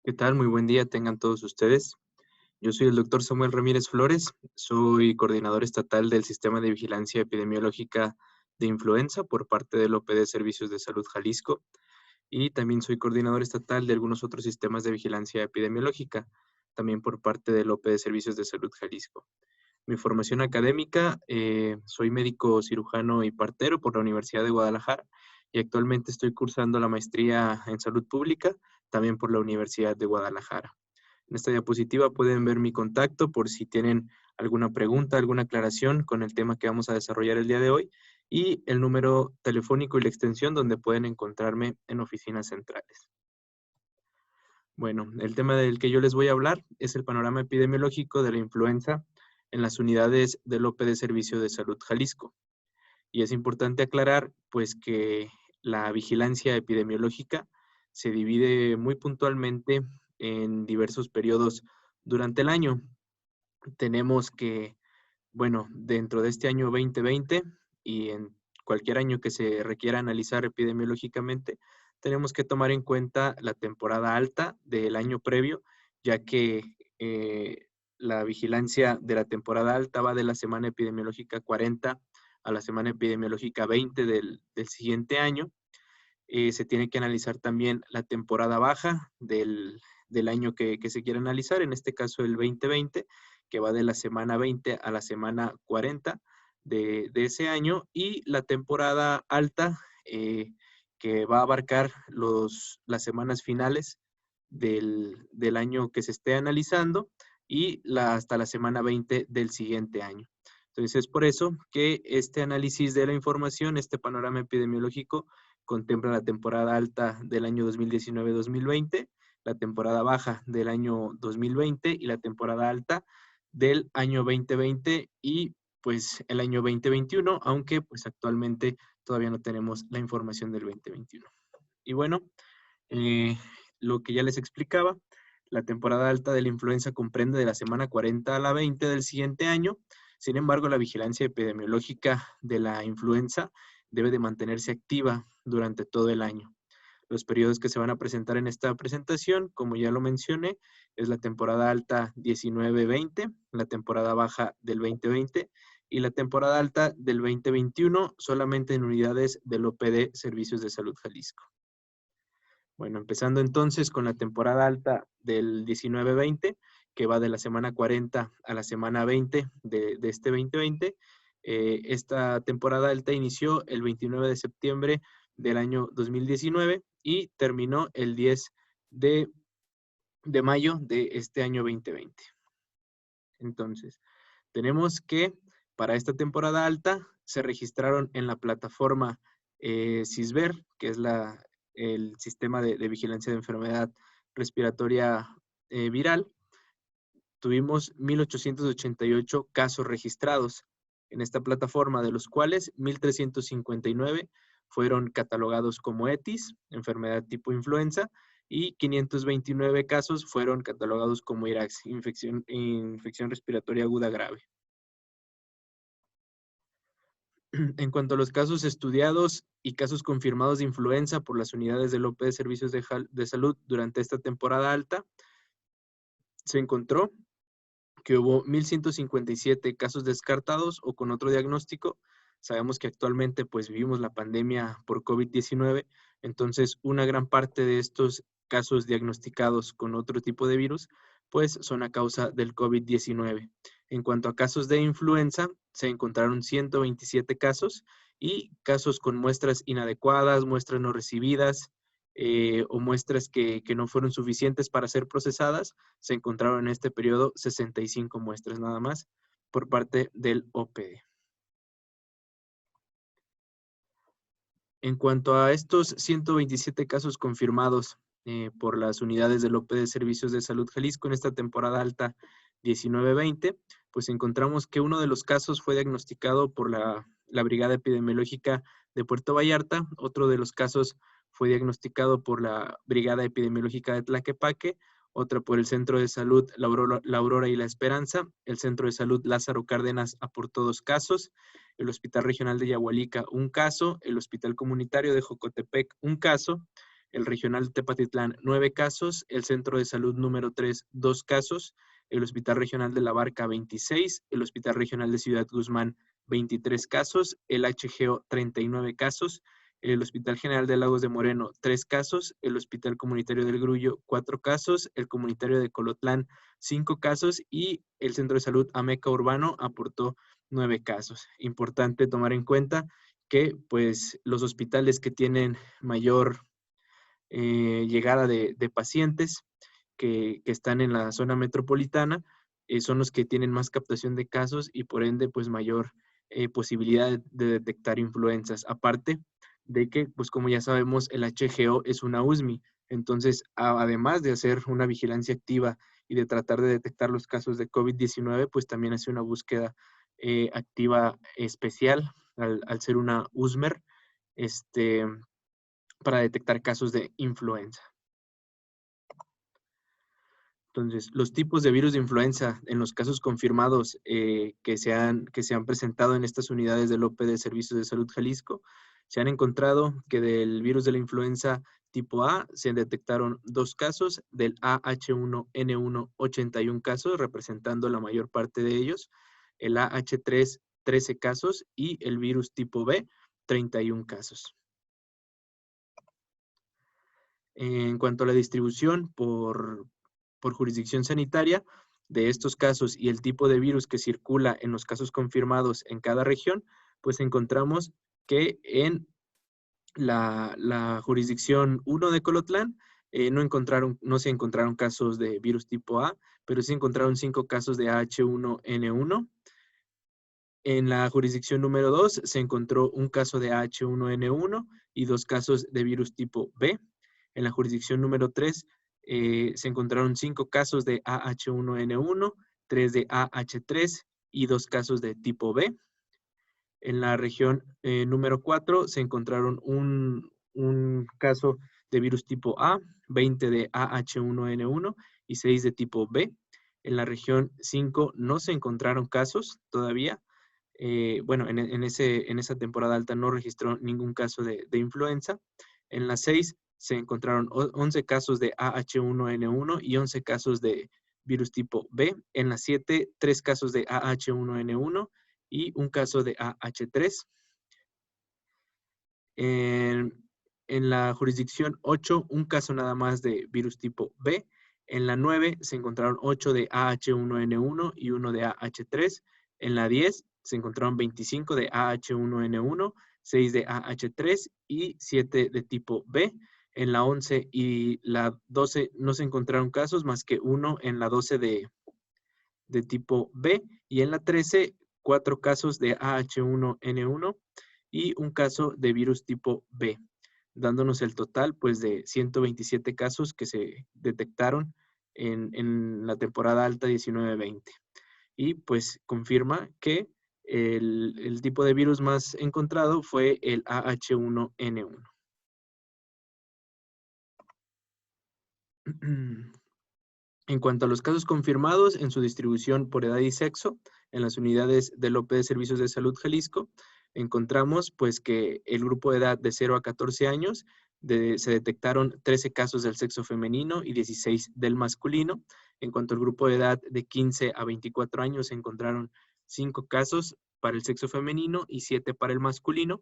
¿Qué tal? Muy buen día tengan todos ustedes. Yo soy el doctor Samuel Ramírez Flores, soy coordinador estatal del Sistema de Vigilancia Epidemiológica de Influenza por parte del OPD Servicios de Salud Jalisco y también soy coordinador estatal de algunos otros sistemas de vigilancia epidemiológica, también por parte del OPD Servicios de Salud Jalisco. Mi formación académica, soy médico cirujano y partero por la Universidad de Guadalajara y actualmente estoy cursando la maestría en salud pública, también por la Universidad de Guadalajara. En esta diapositiva pueden ver mi contacto por si tienen alguna pregunta, alguna aclaración con el tema que vamos a desarrollar el día de hoy y el número telefónico y la extensión donde pueden encontrarme en oficinas centrales. Bueno, el tema del que yo les voy a hablar es el panorama epidemiológico de la influenza en las unidades del OPD Servicio de Salud Jalisco. Y es importante aclarar, pues, que la vigilancia epidemiológica se divide muy puntualmente en diversos periodos durante el año. Tenemos que, bueno, dentro de este año 2020 y en cualquier año que se requiera analizar epidemiológicamente, tenemos que tomar en cuenta la temporada alta del año previo, ya que la vigilancia de la temporada alta va de la semana epidemiológica 40 a la semana epidemiológica 20 del siguiente año. Se tiene que analizar también la temporada baja del año que se quiere analizar, en este caso el 2020, que va de la semana 20 a la semana 40 de ese año, y la temporada alta, que va a abarcar las semanas finales del año que se esté analizando y hasta la semana 20 del siguiente año. Entonces, es por eso que este análisis de la información, este panorama epidemiológico, contempla la temporada alta del año 2019-2020, la temporada baja del año 2020 y la temporada alta del año 2020 y pues el año 2021, aunque pues actualmente todavía no tenemos la información del 2021. Y bueno, eh, lo que ya les explicaba, la temporada alta de la influenza comprende de la semana 40 a la 20 del siguiente año. Sin embargo, la vigilancia epidemiológica de la influenza debe de mantenerse activa durante todo el año. Los periodos que se van a presentar en esta presentación, como ya lo mencioné, es la temporada alta 19-20, la temporada baja del 2020 y la temporada alta del 2021 solamente en unidades del OPD Servicios de Salud Jalisco. Bueno, empezando entonces con la temporada alta del 19-20, que va de la semana 40 a la semana 20 de este 2020. Esta temporada alta inició el 29 de septiembre del año 2019 y terminó el 10 de, de mayo de este año 2020. Entonces, tenemos que para esta temporada alta se registraron en la plataforma CISVER, que es el sistema de vigilancia de enfermedad respiratoria viral. Tuvimos 1,888 casos registrados en esta plataforma, de los cuales 1,359 fueron catalogados como ETIS, enfermedad tipo influenza, y 529 casos fueron catalogados como IRAX, infección respiratoria aguda grave. En cuanto a los casos estudiados y casos confirmados de influenza por las unidades del OPD de Servicios de Salud durante esta temporada alta, se encontró que hubo 1,157 casos descartados o con otro diagnóstico. Sabemos que actualmente pues vivimos la pandemia por COVID-19, entonces una gran parte de estos casos diagnosticados con otro tipo de virus pues son a causa del COVID-19. En cuanto a casos de influenza, se encontraron 127 casos y casos con muestras inadecuadas, muestras no recibidas, o muestras que no fueron suficientes para ser procesadas, se encontraron en este periodo 65 muestras nada más por parte del OPD. En cuanto a estos 127 casos confirmados por las unidades del OPD Servicios de Salud Jalisco en esta temporada alta 19-20, pues encontramos que uno de los casos fue diagnosticado por la Brigada Epidemiológica de Puerto Vallarta, otro de los casos fue diagnosticado por la Brigada Epidemiológica de Tlaquepaque, otra por el Centro de Salud La Aurora y La Esperanza, el Centro de Salud Lázaro Cárdenas aportó 2 casos, el Hospital Regional de Yahualica 1 caso, el Hospital Comunitario de Jocotepec 1 caso, el Regional de Tepatitlán 9 casos, el Centro de Salud número 3 2 casos, el Hospital Regional de La Barca 26, el Hospital Regional de Ciudad Guzmán 23 casos, el HGO 39 casos, el Hospital General de Lagos de Moreno 3 casos, el Hospital Comunitario del Grullo 4 casos, el Comunitario de Colotlán 5 casos y el Centro de Salud Ameca Urbano aportó 9 casos. Importante tomar en cuenta que pues los hospitales que tienen mayor llegada de pacientes que están en la zona metropolitana son los que tienen más captación de casos y por ende pues mayor posibilidad de detectar influencias. Aparte de que pues como ya sabemos el HGO es una USMI, entonces además de hacer una vigilancia activa y de tratar de detectar los casos de COVID-19 pues también hace una búsqueda activa especial al ser una USMER para detectar casos de influenza. Entonces, los tipos de virus de influenza en los casos confirmados que se han presentado en estas unidades del OPD Servicios de Salud Jalisco, se han encontrado que del virus de la influenza tipo A se detectaron 2 casos, del AH1N1 81 casos, representando la mayor parte de ellos, el AH3 13 casos y el virus tipo B 31 casos. En cuanto a la distribución por jurisdicción sanitaria de estos casos y el tipo de virus que circula en los casos confirmados en cada región, pues encontramos que en la jurisdicción 1 de Colotlán no se encontraron casos de virus tipo A, pero sí encontraron 5 casos de H1N1. En la jurisdicción número 2 se encontró un caso de H1N1 y 2 casos de virus tipo B. En la jurisdicción número 3 se encontraron 5 casos de AH1N1, 3 de AH3 y 2 casos de tipo B. En la región número 4 se encontraron un caso de virus tipo A, 20 de AH1N1 y 6 de tipo B. En la región 5 no se encontraron casos todavía. Bueno, en esa temporada alta no registró ningún caso de influenza. En la 6 se encontraron 11 casos de AH1N1 y 11 casos de virus tipo B. En la 7, 3 casos de AH1N1 y un caso de AH3. En la jurisdicción 8, un caso nada más de virus tipo B. En la 9 se encontraron 8 de AH1N1 y 1 de AH3. En la 10 se encontraron 25 de AH1N1, 6 de AH3 y 7 de tipo B. En la 11 y la 12 no se encontraron casos más que uno en la 12 de tipo B. Y en la 13, 4 casos de AH1N1 y un caso de virus tipo B, dándonos el total pues de 127 casos que se detectaron en la temporada alta 19-20. Y pues confirma que el tipo de virus más encontrado fue el AH1N1. En cuanto a los casos confirmados en su distribución por edad y sexo, en las unidades del OPD Servicios de Salud Jalisco, encontramos pues que el grupo de edad de 0 a 14 años se detectaron 13 casos del sexo femenino y 16 del masculino. En cuanto al grupo de edad de 15 a 24 años, se encontraron 5 casos para el sexo femenino y 7 para el masculino.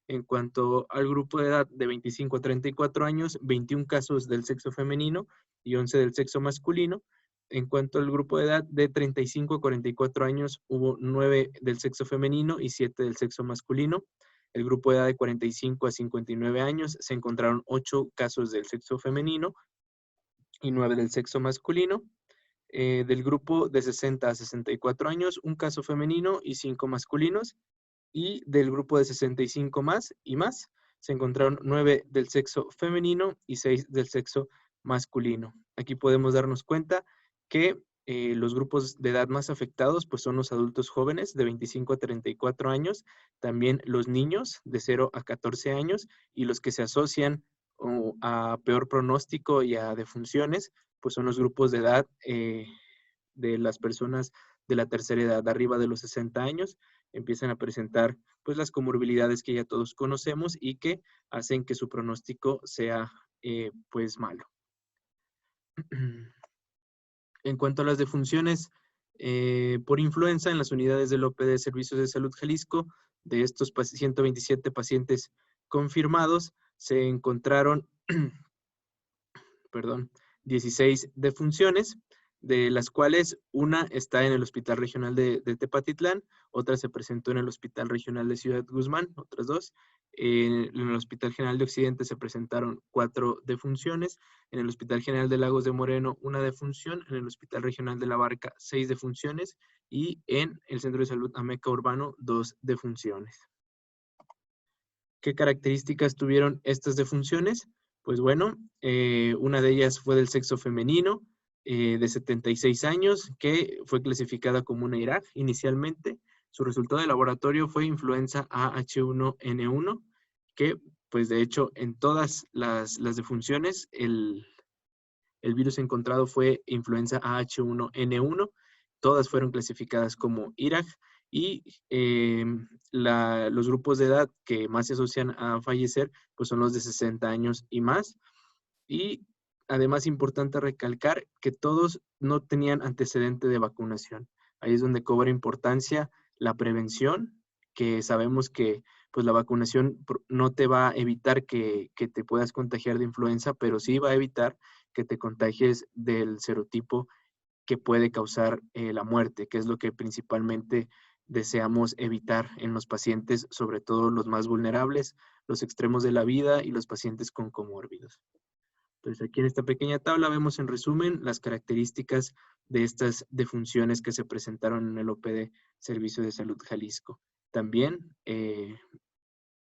En cuanto al grupo de edad de 25 a 34 años, 21 casos del sexo femenino y 11 del sexo masculino. En cuanto al grupo de edad de 35 a 44 años, hubo 9 del sexo femenino y 7 del sexo masculino. El grupo de edad de 45 a 59 años se encontraron 8 casos del sexo femenino y 9 del sexo masculino. Del grupo de 60 a 64 años, un caso femenino y 5 masculinos. Y del grupo de 65 más y más, se encontraron 9 del sexo femenino y 6 del sexo masculino. Aquí podemos darnos cuenta que los grupos de edad más afectados pues son los adultos jóvenes de 25 a 34 años, también los niños de 0 a 14 años y los que se asocian a peor pronóstico y a defunciones, pues son los grupos de edad de las personas de la tercera edad, arriba de los 60 años, empiezan a presentar pues las comorbilidades que ya todos conocemos y que hacen que su pronóstico sea pues malo. En cuanto a las defunciones por influenza en las unidades del OPD Servicios de Salud Jalisco, de estos 127 pacientes confirmados, se encontraron, perdón, 16 defunciones, de las cuales una está en el Hospital Regional de Tepatitlán, otra se presentó en el Hospital Regional de Ciudad Guzmán, otras dos. En el Hospital General de Occidente se presentaron 4 defunciones, en el Hospital General de Lagos de Moreno una defunción, en el Hospital Regional de La Barca 6 defunciones y en el Centro de Salud Ameca Urbano 2 defunciones. ¿Qué características tuvieron estas defunciones? Pues bueno, una de ellas fue del sexo femenino, de 76 años, que fue clasificada como una IRAG inicialmente. Su resultado de laboratorio fue influenza AH1N1, que pues de hecho en todas las defunciones el virus encontrado fue influenza AH1N1. Todas fueron clasificadas como IRAG y los grupos de edad que más se asocian a fallecer pues son los de 60 años y más. Y además importante recalcar que todos no tenían antecedente de vacunación. Ahí es donde cobra importancia la prevención, que sabemos que pues la vacunación no te va a evitar que te puedas contagiar de influenza, pero sí va a evitar que te contagies del serotipo que puede causar la muerte, que es lo que principalmente deseamos evitar en los pacientes, sobre todo los más vulnerables, los extremos de la vida y los pacientes con comórbidos. Entonces, aquí en esta pequeña tabla vemos en resumen las características de estas defunciones que se presentaron en el OPD Servicio de Salud Jalisco. También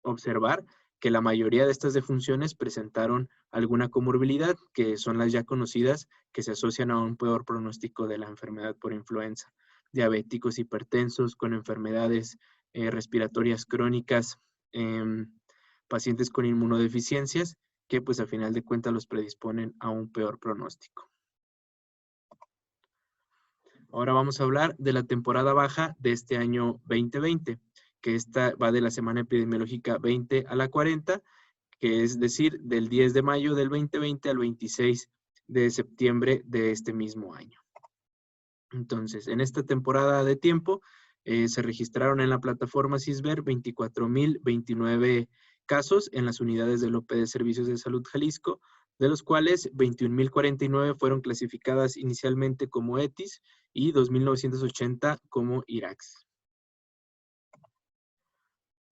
observar que la mayoría de estas defunciones presentaron alguna comorbilidad, que son las ya conocidas, que se asocian a un peor pronóstico de la enfermedad por influenza. Diabéticos, hipertensos, con enfermedades respiratorias crónicas, pacientes con inmunodeficiencias, que pues a final de cuentas los predisponen a un peor pronóstico. Ahora vamos a hablar de la temporada baja de este año 2020, que esta va de la semana epidemiológica 20 a la 40, que es decir, del 10 de mayo del 2020 al 26 de septiembre de este mismo año. Entonces, en esta temporada de tiempo, se registraron en la plataforma CISBER 24,029 casos en las unidades del OPD Servicios de Salud Jalisco, de los cuales 21,049 fueron clasificadas inicialmente como ETIs y 2,980 como IRACs.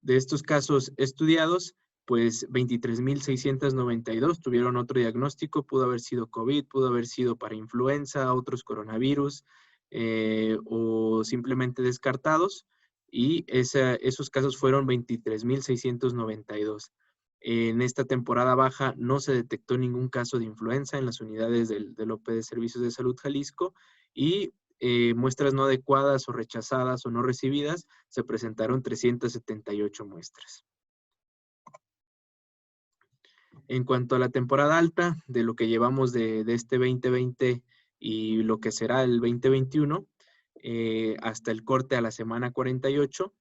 De estos casos estudiados, pues 23,692 tuvieron otro diagnóstico, pudo haber sido COVID, pudo haber sido para influenza, otros coronavirus, o simplemente descartados, y esos casos fueron 23,692. En esta temporada baja no se detectó ningún caso de influenza en las unidades del OPD Servicios de Salud Jalisco, y muestras no adecuadas o rechazadas o no recibidas, se presentaron 378 muestras. En cuanto a la temporada alta, de lo que llevamos de este 2020 y lo que será el 2021, hasta el corte a la semana 48,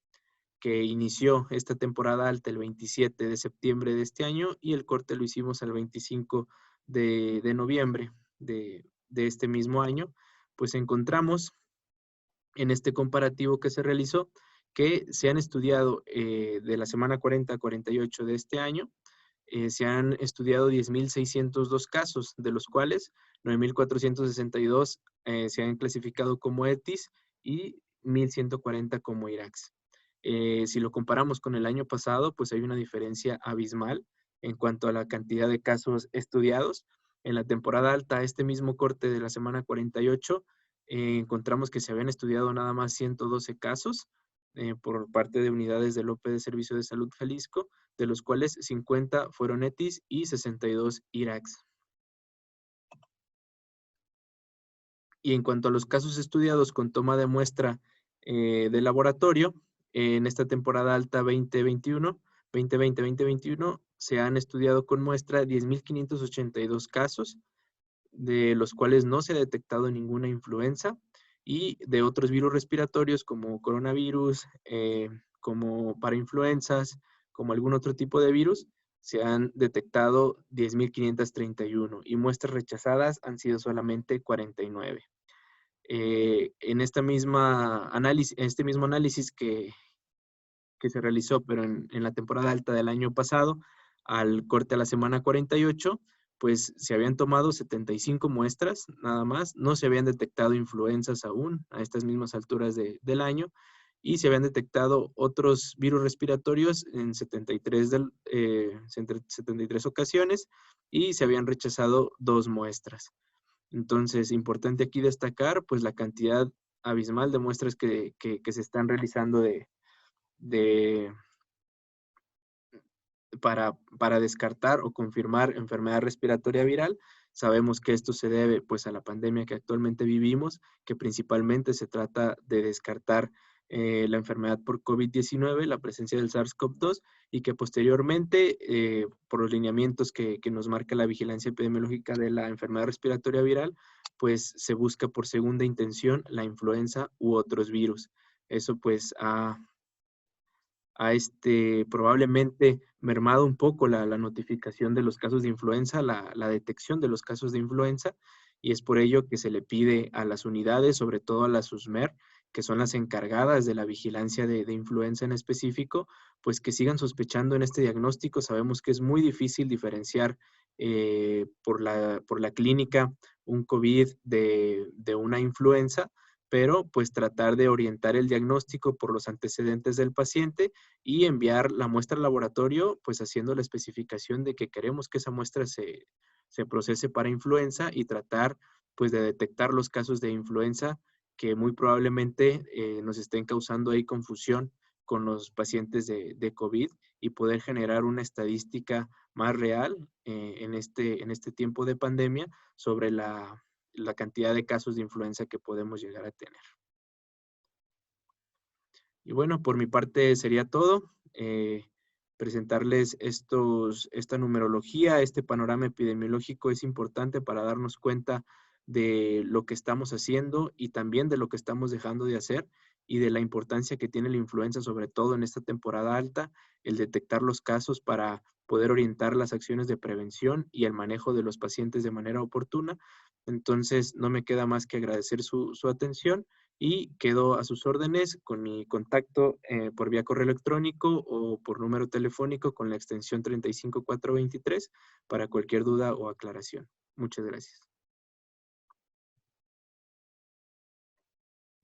que inició esta temporada alta el 27 de septiembre de este año, y el corte lo hicimos el 25 de noviembre de este mismo año, pues encontramos en este comparativo que se realizó que se han estudiado de la semana 40 a 48 de este año, se han estudiado 10,602 casos, de los cuales 9,462 se han clasificado como ETIs y 1,140 como IRACs. Si lo comparamos con el año pasado, pues hay una diferencia abismal en cuanto a la cantidad de casos estudiados. En la temporada alta, este mismo corte de la semana 48, encontramos que se habían estudiado nada más 112 casos por parte de unidades del OPD Servicio de Salud Jalisco, de los cuales 50 fueron ETIs y 62 IRACs. Y en cuanto a los casos estudiados con toma de muestra de laboratorio, en esta temporada alta 2020-2021, se han estudiado con muestra 10,582 casos, de los cuales no se ha detectado ninguna influenza, y de otros virus respiratorios como coronavirus, como parainfluenzas, como algún otro tipo de virus, se han detectado 10.531 y muestras rechazadas han sido solamente 49. En este mismo análisis que se realizó, pero en la temporada alta del año pasado, al corte a la semana 48, pues se habían tomado 75 muestras nada más, no se habían detectado influencias aún a estas mismas alturas del año, y se habían detectado otros virus respiratorios en 73 ocasiones, y se habían rechazado 2 muestras. Entonces, importante aquí destacar, pues, la cantidad abismal de muestras que se están realizando de para descartar o confirmar enfermedad respiratoria viral. Sabemos que esto se debe, pues, a la pandemia que actualmente vivimos, que principalmente se trata de descartar la enfermedad por COVID-19, la presencia del SARS-CoV-2, y que posteriormente, por los lineamientos que nos marca la vigilancia epidemiológica de la enfermedad respiratoria viral, pues se busca por segunda intención la influenza u otros virus. Eso pues probablemente mermado un poco la notificación de los casos de influenza, la detección de los casos de influenza, y es por ello que se le pide a las unidades, sobre todo a las SUSMER, que son las encargadas de la vigilancia de influenza en específico, pues que sigan sospechando en este diagnóstico. Sabemos que es muy difícil diferenciar por la clínica un COVID de una influenza, pero pues tratar de orientar el diagnóstico por los antecedentes del paciente y enviar la muestra al laboratorio, pues haciendo la especificación de que queremos que esa muestra se procese para influenza y tratar pues de detectar los casos de influenza que muy probablemente nos estén causando ahí confusión con los pacientes de COVID y poder generar una estadística más real en este tiempo de pandemia sobre la cantidad de casos de influenza que podemos llegar a tener. Y bueno, por mi parte sería todo. Presentarles esta numerología, este panorama epidemiológico es importante para darnos cuenta de lo que estamos haciendo y también de lo que estamos dejando de hacer y de la importancia que tiene la influenza, sobre todo en esta temporada alta, el detectar los casos para poder orientar las acciones de prevención y el manejo de los pacientes de manera oportuna. Entonces, no me queda más que agradecer su atención y quedo a sus órdenes con mi contacto por vía correo electrónico o por número telefónico con la extensión 35423 para cualquier duda o aclaración. Muchas gracias.